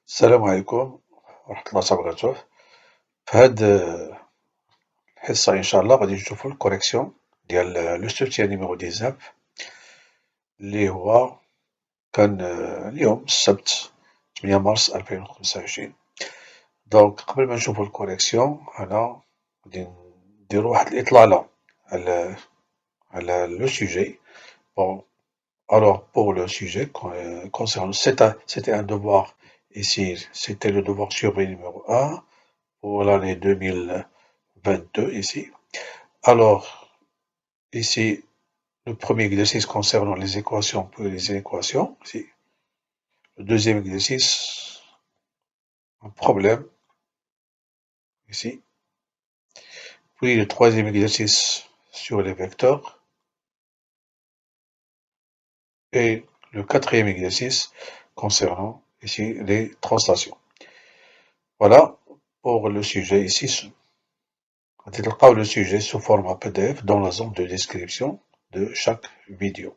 السلام عليكم ورحمة الله وبركاته. في هاد الحصة إن شاء الله غادي نشوفو الكوريكسيون ديال لو سوتيان نيميرو 19 اللي هو كان اليوم السبت 8 مارس 2025. دونك قبل ما نشوفو الكوريكسيون أنا غادي نديرو واحد الإطلالة على لو سوجي. Bon, alors pour le sujet concernant, c'était un devoir ici, c'était le devoir surveillé numéro 1 pour l'année 2022 ici. Alors, ici, le premier exercice concernant les équations, puis les inéquations, ici. Le deuxième exercice, un problème, ici. Puis le troisième exercice sur les vecteurs. Et le quatrième exercice concernant, ici, les translations. Voilà pour le sujet ici. تلقاو le sujet sous format PDF dans la zone de description de chaque vidéo.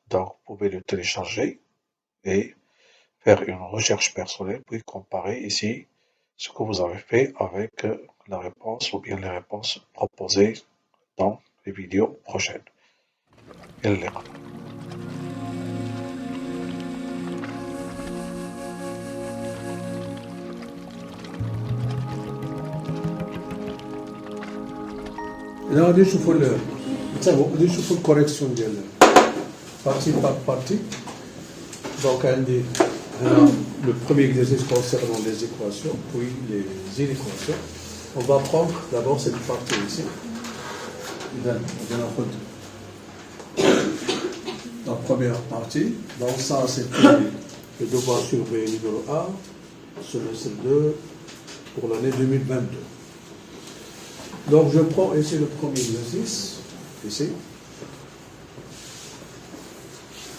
Donc, vous pouvez le télécharger et faire une recherche personnelle, puis comparer ici ce que vous avez fait avec la réponse ou bien les réponses proposées dans les vidéos prochaines. إلى اللقاء. هنا غادي نشوفو غادي نشوفو الكوريكسيون ديال بارتي باغ بارتي. دونك عندي هنا le premier exercice concernant les équations, puis les inéquations. On va prendre d'abord cette partie ici. إذا غادي ناخد la première partie. Donc ça c'est le devoir surveillé numéro 1, semestre 2 pour l'année 2022. Donc je prends ici le premier exercice, ici.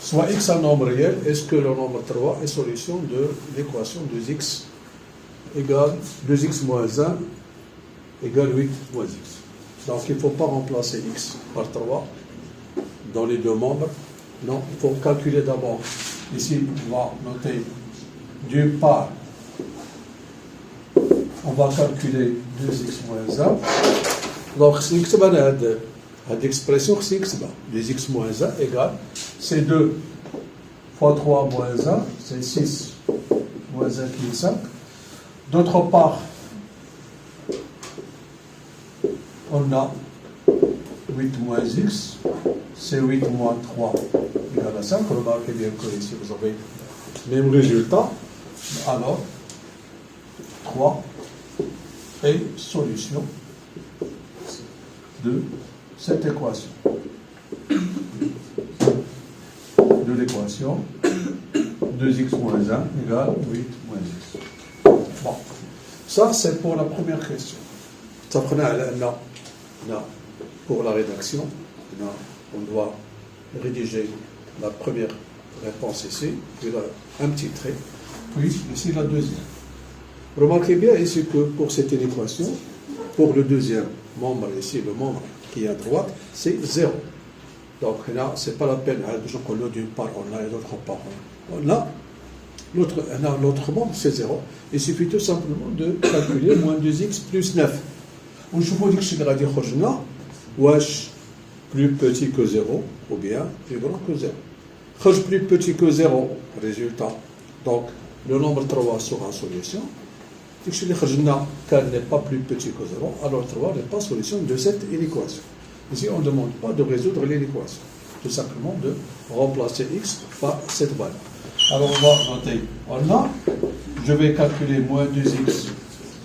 Soit x un nombre réel, est-ce que le nombre 3 est solution de l'équation 2x égale 2x moins 1 égale 8 moins x. Donc il ne faut pas remplacer x par 3 dans les deux membres. Non, il faut calculer d'abord. Ici, on va noter d'une part, on va calculer 2x moins 1. Donc, cette expression, 2x moins 1 égale, c'est 2 fois 3 moins 1, c'est 6 moins 1 qui est 5. D'autre part, on a 8 moins x, c'est 8 moins 3 égale à 5. Remarquez bien que ici, vous avez le même résultat. Alors, 3 est solution de cette équation. De l'équation 2x moins 1 égale 8 moins x. Bon, ça c'est pour la première question. Ça prenait là, pour la rédaction, là, on doit rédiger la première réponse ici, puis là, un petit trait, puis ici la deuxième. Remarquez bien ici que pour cette équation, pour le deuxième membre ici, le membre qui est à droite, c'est 0. Donc là, ce n'est pas la peine, d'une part on a et d'autre part on a. L'autre membre c'est 0. Il suffit tout simplement de calculer moins 2x plus 9. On je vous dis que je vais dire wesh plus petit que 0 ou bien plus grand que 0. Plus petit que 0, résultat. Donc le nombre 3 sera solution. Si le résultat n'est pas plus petit que 0, alors 3 n'est pas solution de cette inéquation. Ici, on ne demande pas de résoudre l'équation, tout simplement de remplacer x par cette valeur. Alors on va noter, je vais calculer moins 2x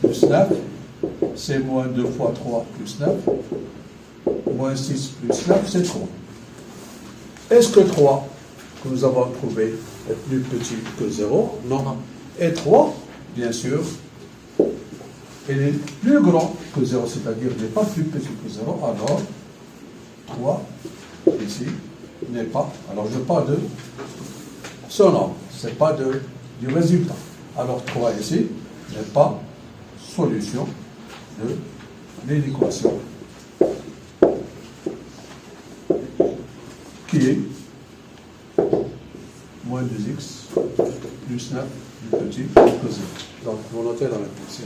plus 9, c'est moins 2 fois 3 plus 9, moins 6 plus 9, c'est 3. Est-ce que 3, que nous avons trouvé, est plus petit que 0? Non. Et 3, bien sûr, il est plus grand que 0, c'est-à-dire il n'est pas plus petit que 0, alors 3, ici, n'est pas. Alors je parle de ce nombre, ce n'est pas du résultat. Alors 3 ici n'est pas solution de l'équation qui est moins 2x plus 9 du petit opposé. Donc, vous notez la réponse.